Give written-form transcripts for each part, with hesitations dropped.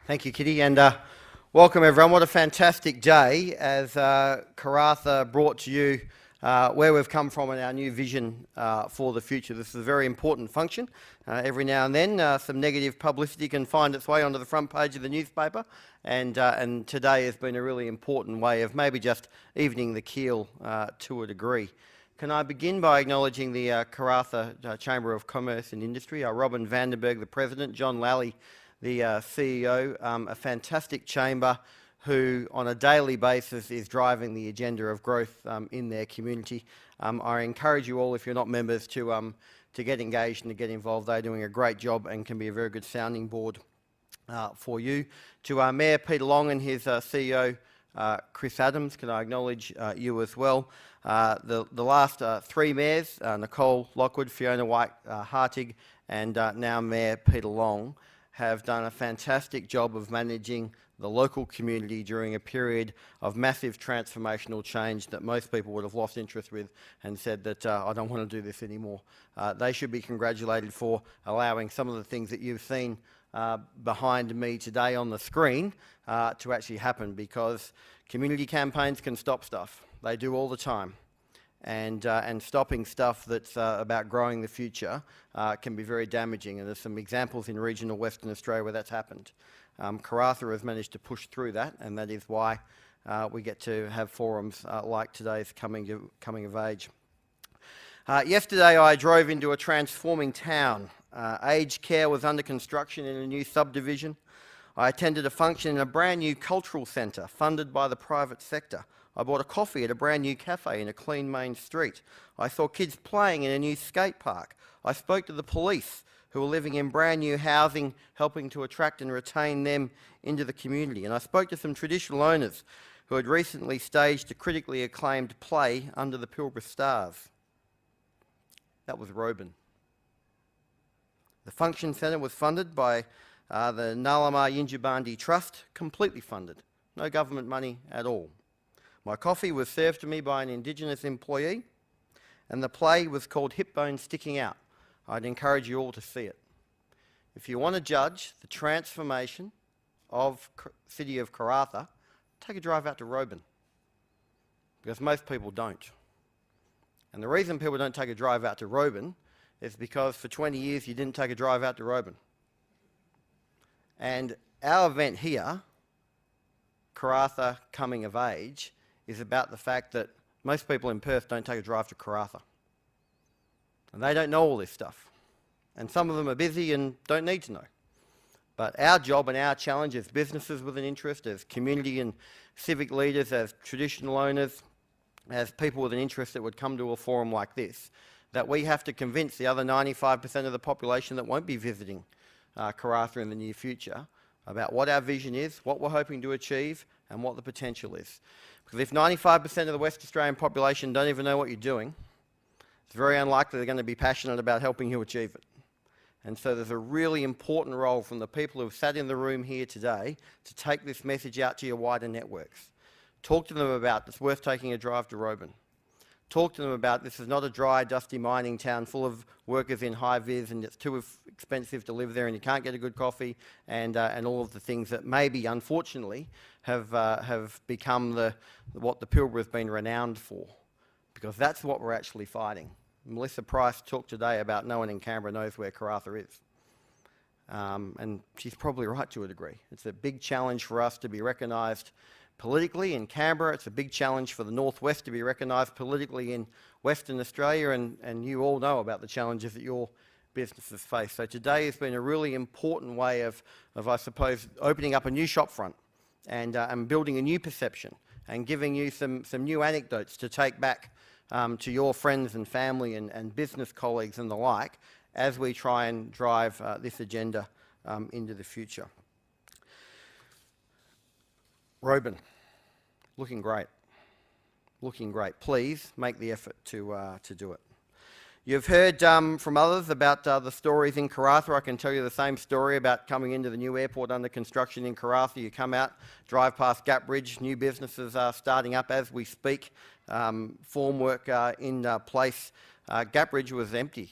Thank you, Kitty, and welcome everyone. What a fantastic day as Karratha brought to you where we've come from and our new vision for the future. This is a very important function. Every now and then some negative publicity can find its way onto the front page of the newspaper, and today has been a really important way of maybe just evening the keel to a degree. Can I begin by acknowledging the Karratha Chamber of Commerce and Industry, Robin Vandenberg, the President, John Lally, the CEO, a fantastic chamber who on a daily basis is driving the agenda of growth in their community. I encourage you all, if you're not members, to get engaged and to get involved. They're doing a great job and can be a very good sounding board for you. To our Mayor Peter Long and his CEO Chris Adams, can I acknowledge you as well. The last three mayors, Nicole Lockwood, Fiona White Hartig and now Mayor Peter Long, have done a fantastic job of managing the local community during a period of massive transformational change that most people would have lost interest with and said that I don't want to do this anymore. They should be congratulated for allowing some of the things that you've seen behind me today on the screen to actually happen, because community campaigns can stop stuff. They do all the time. And stopping stuff that's about growing the future can be very damaging, and there's some examples in regional Western Australia where that's happened. Karratha has managed to push through that, and that is why we get to have forums like today's coming of age. Yesterday I drove into a transforming town. Aged care was under construction in a new subdivision. I attended a function in a brand new cultural centre funded by the private sector. I bought a coffee at a brand new cafe in a clean main street. I saw kids playing in a new skate park. I spoke to the police who were living in brand new housing, helping to attract and retain them into the community. And I spoke to some traditional owners who had recently staged a critically acclaimed play under the Pilbara stars. That was Robin. The function centre was funded by the Nalama Yinjibandi Trust, completely funded. No government money at all. My coffee was served to me by an Indigenous employee, and the play was called Hip Bone Sticking Out. I'd encourage you all to see it. If you want to judge the transformation of the city of Karratha, take a drive out to Robin, because most people don't. And the reason people don't take a drive out to Robin is because for 20 years you didn't take a drive out to Robin. And our event here, Karratha Coming of Age, is about the fact that most people in Perth don't take a drive to Karratha. And they don't know all this stuff. And some of them are busy and don't need to know. But our job and our challenge as businesses with an interest, as community and civic leaders, as traditional owners, as people with an interest that would come to a forum like this, that we have to convince the other 95% of the population that won't be visiting Karratha in the near future about what our vision is, what we're hoping to achieve, and what the potential is. Because if 95% of the West Australian population don't even know what you're doing, it's very unlikely they're going to be passionate about helping you achieve it. And so there's a really important role from the people who have sat in the room here today to take this message out to your wider networks. Talk to them about it's worth taking a drive to Robin. Talk to them about this is not a dry, dusty mining town full of workers in high vis and it's too expensive to live there and you can't get a good coffee and all of the things that maybe, unfortunately, have become what the Pilbara has been renowned for. Because that's what we're actually fighting. Melissa Price talked today about no one in Canberra knows where Karratha is. And she's probably right to a degree. It's a big challenge for us to be recognised politically in Canberra. It's a big challenge for the Northwest to be recognised politically in Western Australia, and you all know about the challenges that your businesses face. So today has been a really important way of I suppose, opening up a new shopfront and building a new perception and giving you some new anecdotes to take back to your friends and family and business colleagues and the like as we try and drive this agenda into the future. Robin, looking great. Looking great. Please make the effort to do it. You've heard from others about the stories in Karratha. I can tell you the same story about coming into the new airport under construction in Karratha. You come out, drive past Gap Bridge, new businesses are starting up as we speak, formwork in place. Gap Bridge was empty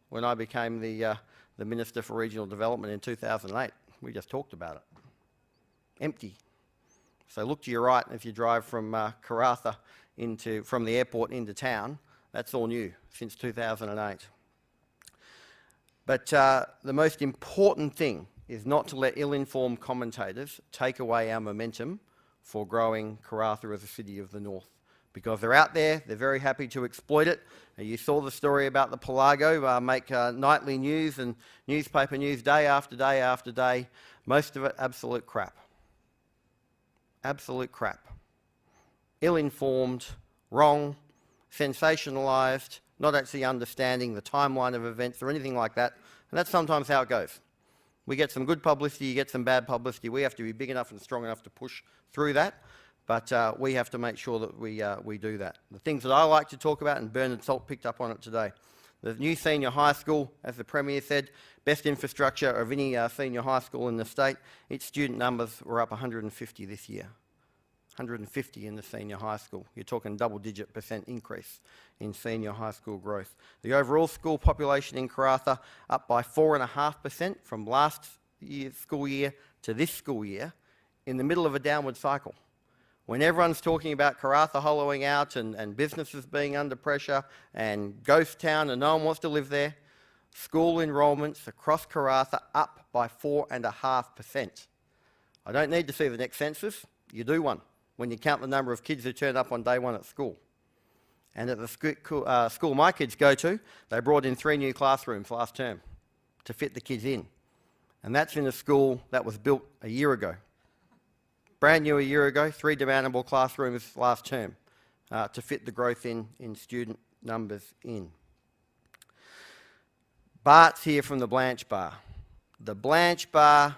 when I became the Minister for Regional Development in 2008. We just talked about it. empty. So look to your right if you drive from Karratha from the airport into town. That's all new since 2008. But the most important thing is not to let ill-informed commentators take away our momentum for growing Karratha as a city of the north. Because they're out there, they're very happy to exploit it. You saw the story about the Pelago, make nightly news and newspaper news day after day after day. Most of it absolute crap. Absolute crap. Ill-informed, wrong, sensationalised, not actually understanding the timeline of events or anything like that. And that's sometimes how it goes. We get some good publicity, you get some bad publicity. We have to be big enough and strong enough to push through that. But we have to make sure that we do that. The things that I like to talk about, and Bernard Salt picked up on it today. The new senior high school, as the Premier said, best infrastructure of any senior high school in the state. Its student numbers were up 150 this year. 150 in the senior high school. You're talking double-digit % increase in senior high school growth. The overall school population in Karratha up by 4.5% from last year's school year to this school year, in the middle of a downward cycle. When everyone's talking about Karratha hollowing out and businesses being under pressure and ghost town and no one wants to live there, school enrolments across Karratha up by 4.5%. I don't need to see the next census. You do one when you count the number of kids who turn up on day one at school. And at the school my kids go to, they brought in 3 new classrooms last term to fit the kids in. And that's in a school that was built a year ago. Brand new a year ago, 3 demandable classrooms last term to fit the growth in student numbers in. Bart's here from the Blanche Bar. The Blanche Bar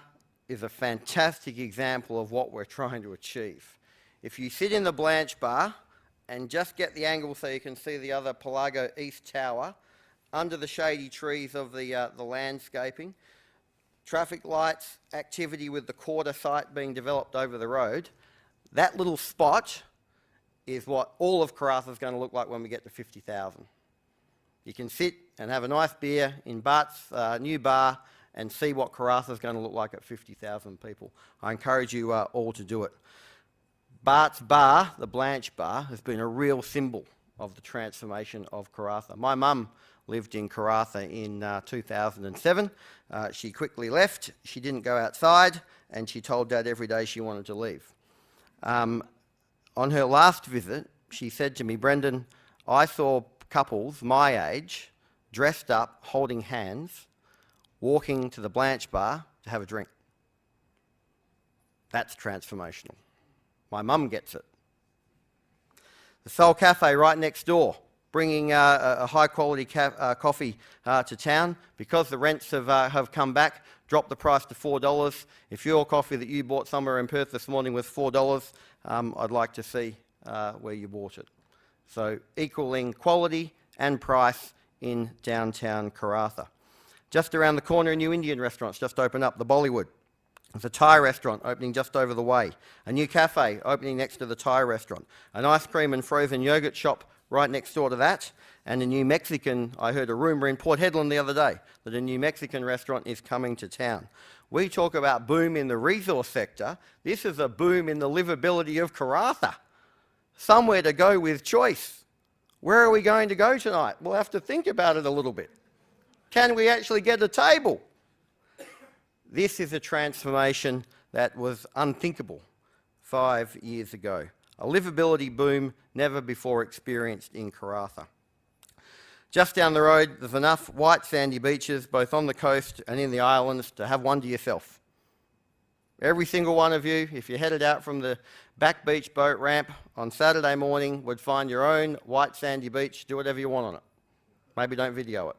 is a fantastic example of what we're trying to achieve. If you sit in the Blanche Bar and just get the angle so you can see the other Pelago East Tower, under the shady trees of the landscaping, traffic lights, activity with the quarter site being developed over the road, that little spot is what all of Karratha is going to look like when we get to 50,000. You can sit and have a nice beer in Bart's new bar and see what Karratha is going to look like at 50,000 people. I encourage you all to do it. Bart's bar, the Blanche Bar, has been a real symbol of the transformation of Karratha. My mum lived in Karratha in 2007. She quickly left. She didn't go outside, and she told Dad every day she wanted to leave. On her last visit, she said to me, "Brendon, I saw couples my age, dressed up, holding hands, walking to the Blanche Bar to have a drink." That's transformational. My mum gets it. The Soul Cafe right next door, bringing a high-quality coffee to town. Because the rents have come back, dropped the price to $4. If your coffee that you bought somewhere in Perth this morning was $4, I'd like to see where you bought it. So equaling quality and price in downtown Karratha. Just around the corner, a new Indian restaurant's just opened up, the Bollywood. There's a Thai restaurant opening just over the way, a new cafe opening next to the Thai restaurant, an ice cream and frozen yogurt shop right next door to that, and a new Mexican, I heard a rumour in Port Hedland the other day that a new Mexican restaurant is coming to town. We talk about boom in the resource sector. This is a boom in the livability of Karratha. Somewhere to go with choice. Where are we going to go tonight? We'll have to think about it a little bit. Can we actually get a table? This is a transformation that was unthinkable 5 years ago. A livability boom never before experienced in Karratha. Just down the road, there's enough white sandy beaches, both on the coast and in the islands, to have one to yourself. Every single one of you, if you headed out from the back beach boat ramp on Saturday morning, would find your own white sandy beach, do whatever you want on it. Maybe don't video it.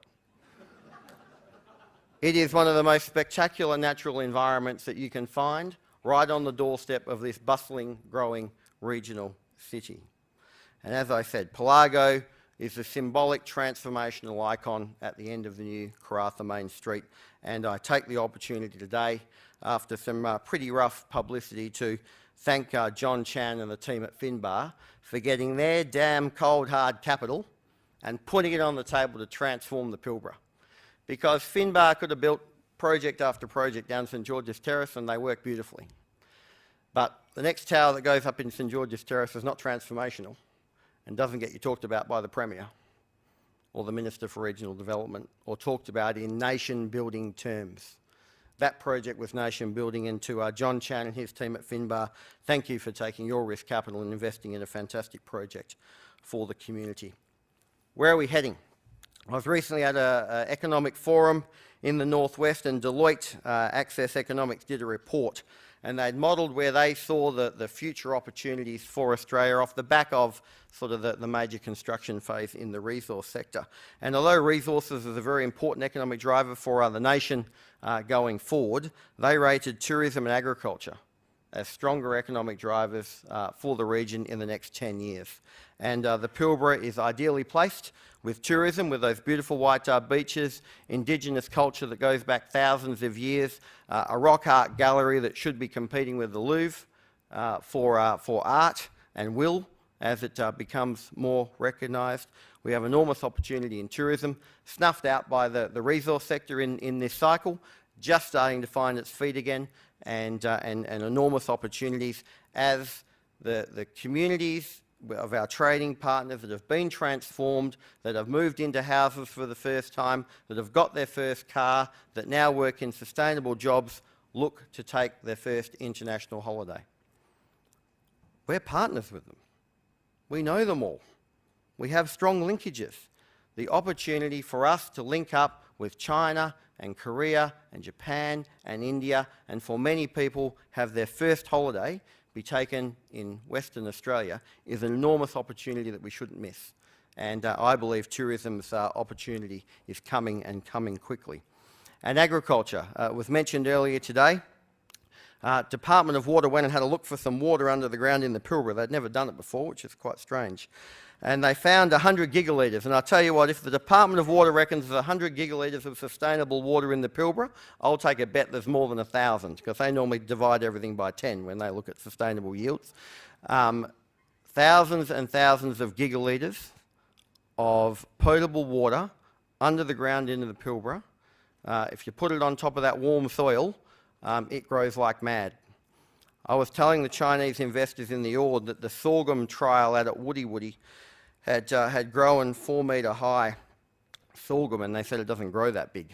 It is one of the most spectacular natural environments that you can find right on the doorstep of this bustling, growing regional city. And as I said, Pelago is a symbolic transformational icon at the end of the new Karratha Main Street. And I take the opportunity today, after some pretty rough publicity, to thank John Chan and the team at Finbar for getting their damn cold hard capital and putting it on the table to transform the Pilbara. Because Finbar could have built project after project down St George's Terrace and they work beautifully. But the next tower that goes up in St George's Terrace is not transformational and doesn't get you talked about by the Premier or the Minister for Regional Development or talked about in nation-building terms. That project was nation building, and to John Chan and his team at Finbar, thank you for taking your risk capital and investing in a fantastic project for the community. Where are we heading? I was recently at an economic forum in the Northwest, and Deloitte Access Economics did a report, and they'd modelled where they saw the future opportunities for Australia off the back of sort of the major construction phase in the resource sector. And although resources is a very important economic driver for the nation going forward, they rated tourism and agriculture as stronger economic drivers for the region in the next 10 years. And the Pilbara is ideally placed with tourism, with those beautiful white beaches, Indigenous culture that goes back thousands of years, a rock art gallery that should be competing with the Louvre for art and will as it becomes more recognised. We have enormous opportunity in tourism, snuffed out by the resource sector in this cycle, just starting to find its feet again, and enormous opportunities as the communities of our trading partners that have been transformed, that have moved into houses for the first time, that have got their first car, that now work in sustainable jobs, look to take their first international holiday. We're partners with them. We know them all. We have strong linkages. The opportunity for us to link up with China and Korea and Japan and India, and for many people have their first holiday be taken in Western Australia, is an enormous opportunity that we shouldn't miss. And I believe tourism's opportunity is coming, and coming quickly. And agriculture was mentioned earlier today. Department of Water went and had a look for some water under the ground in the Pilbara. They'd never done it before, which is quite strange. And they found 100 gigalitres. And I'll tell you what, if the Department of Water reckons there's 100 gigalitres of sustainable water in the Pilbara, I'll take a bet there's more than 1,000, because they normally divide everything by 10 when they look at sustainable yields. Thousands and thousands of gigalitres of potable water under the ground into the Pilbara. If you put it on top of that warm soil, it grows like mad. I was telling the Chinese investors in the Ord that the sorghum trial out at Woody Woody had grown 4 metre high sorghum, and they said it doesn't grow that big.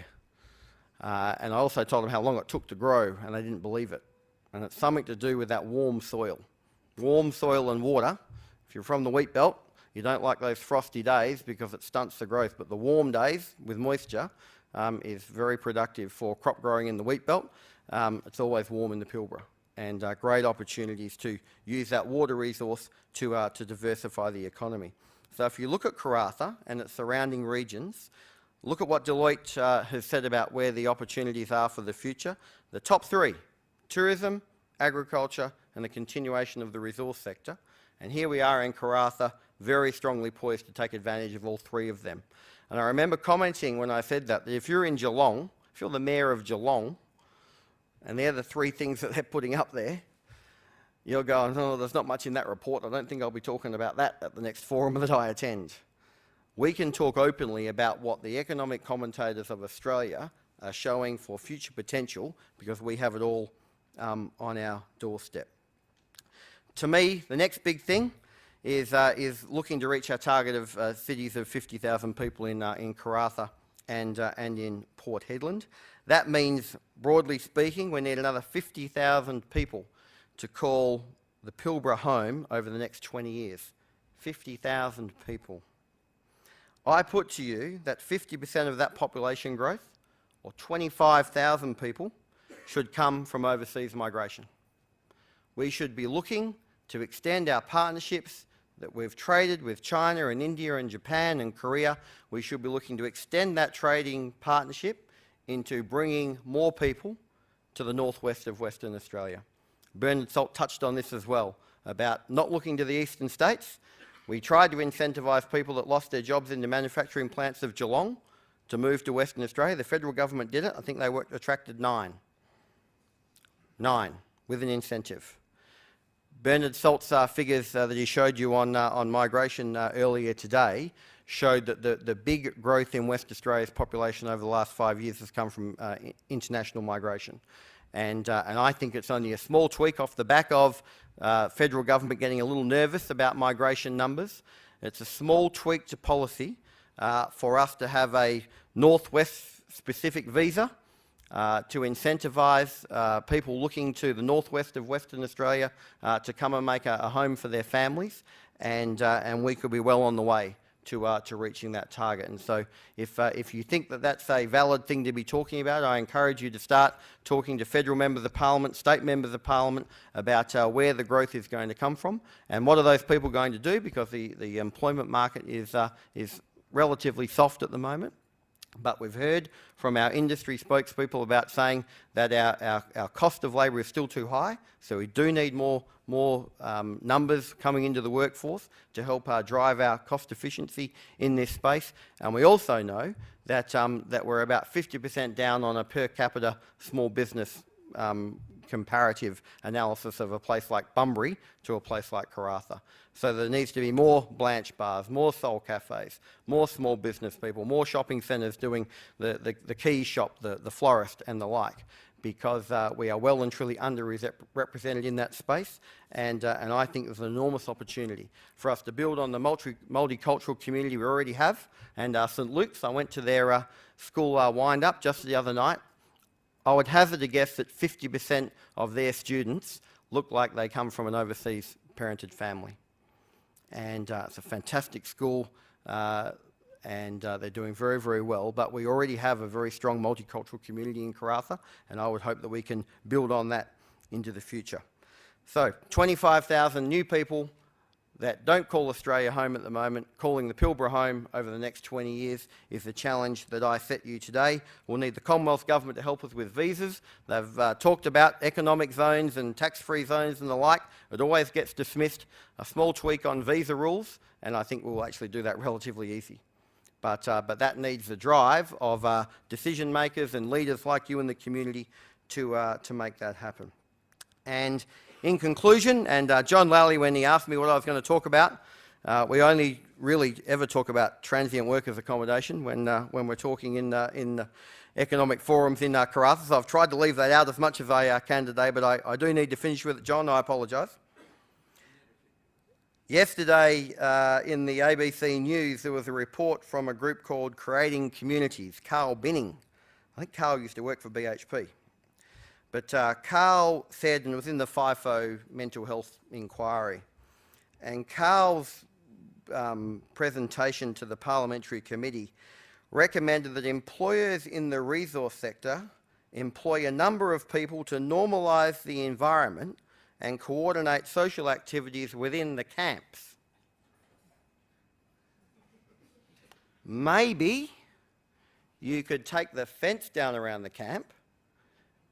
And I also told them how long it took to grow, and they didn't believe it. And it's something to do with that warm soil. Warm soil and water. If you're from the wheat belt, you don't like those frosty days because it stunts the growth, but the warm days with moisture is very productive for crop growing in the wheat belt. It's always warm in the Pilbara, and great opportunities to use that water resource to diversify the economy. So if you look at Karratha and its surrounding regions, look at what Deloitte has said about where the opportunities are for the future. The top three: tourism, agriculture, and the continuation of the resource sector. And here we are in Karratha, very strongly poised to take advantage of all three of them. And I remember commenting when I said that if you're in Geelong, if you're the mayor of Geelong, and they're the three things that they're putting up there, you're going, oh, there's not much in that report. I don't think I'll be talking about that at the next forum that I attend. We can talk openly about what the economic commentators of Australia are showing for future potential, because we have it all on our doorstep. To me, the next big thing is looking to reach our target of cities of 50,000 people in Karratha and in Port Hedland. That means, broadly speaking, we need another 50,000 people to call the Pilbara home over the next 20 years. 50,000 people. I put to you that 50% of that population growth, or 25,000 people, should come from overseas migration. We should be looking to extend our partnerships that we've traded with China and India and Japan and Korea. We should be looking to extend that trading partnership into bringing more people to the northwest of Western Australia. Brendon touched on this as well, about not looking to the eastern states. We tried to incentivise people that lost their jobs in the manufacturing plants of Geelong to move to Western Australia. The federal government did it. I think they attracted 9. 9, with an incentive. Bernard Salt's figures that he showed you on migration earlier today showed that the big growth in West Australia's population over the last 5 years has come from international migration. And I think it's only a small tweak off the back of federal government getting a little nervous about migration numbers. It's a small tweak to policy for us to have a northwest specific visa to incentivise people looking to the northwest of Western Australia to come and make a home for their families, and we could be well on the way to reaching that target. And so if you think that that's a valid thing to be talking about, I encourage you to start talking to federal members of parliament, state members of parliament about where the growth is going to come from and what are those people going to do, because the employment market is relatively soft at the moment. But we've heard from our industry spokespeople about saying that our cost of labour is still too high, so we do need more numbers coming into the workforce to help drive our cost efficiency in this space. And we also know that that we're about 50% down on a per capita small business comparative analysis of a place like Bunbury to a place like Karratha. So there needs to be more Blanche bars, more soul cafes, more small business people, more shopping centres doing the key shop, the florist and the like, because we are well and truly underrepresented in that space, and I think there's an enormous opportunity for us to build on the multicultural community we already have. And St Luke's, I went to their school wind-up just the other night. I would hazard a guess that 50% of their students look like they come from an overseas parented family. And it's a fantastic school, and they're doing very, very well. But we already have a very strong multicultural community in Karratha, and I would hope that we can build on that into the future. So 25,000 new people that don't call Australia home at the moment, calling the Pilbara home over the next 20 years is the challenge that I set you today. We'll need the Commonwealth Government to help us with visas. They've talked about economic zones and tax-free zones and the like. It always gets dismissed. A small tweak on visa rules, and I think we'll actually do that relatively easy. But that needs the drive of decision makers and leaders like you in the community to make that happen. And in conclusion, and John Lally, when he asked me what I was going to talk about, we only really ever talk about transient workers accommodation when we're talking in economic forums in Karratha. So I've tried to leave that out as much as I can today, but I do need to finish with it, John. I apologise. Yesterday in the ABC News, there was a report from a group called Creating Communities, Carl Binning. I think Carl used to work for BHP. But Carl said, and it was in the FIFO mental health inquiry, and Carl's presentation to the parliamentary committee recommended that employers in the resource sector employ a number of people to normalise the environment and coordinate social activities within the camps. Maybe you could take the fence down around the camp,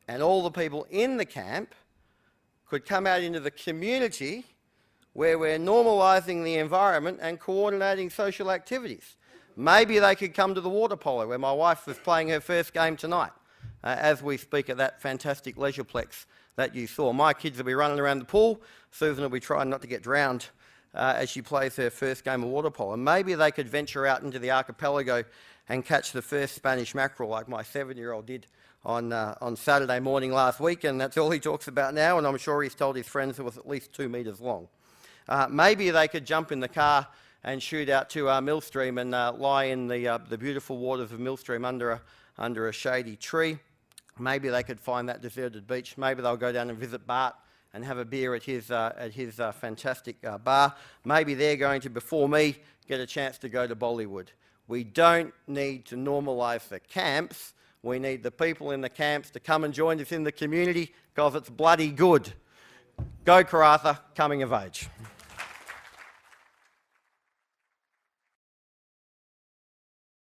and all the people in the camp could come out into the community where we're normalising the environment and coordinating social activities. Maybe they could come to the water polo, where my wife was playing her first game tonight, as we speak, at that fantastic leisureplex that you saw. My kids will be running around the pool. Susan will be trying not to get drowned as she plays her first game of water polo. Maybe they could venture out into the archipelago and catch the first Spanish mackerel like my 7-year-old did on Saturday morning last week, and that's all he talks about now, and I'm sure he's told his friends it was at least 2 metres long. Maybe they could jump in the car and shoot out to Millstream and lie in the beautiful waters of Millstream under a shady tree. Maybe they could find that deserted beach. Maybe they'll go down and visit Bart and have a beer at his fantastic bar. Maybe they're going to, before me, get a chance to go to Bollywood. We don't need to normalise the camps. We need the people in the camps to come and join us in the community, because it's bloody good. Go Karratha, coming of age.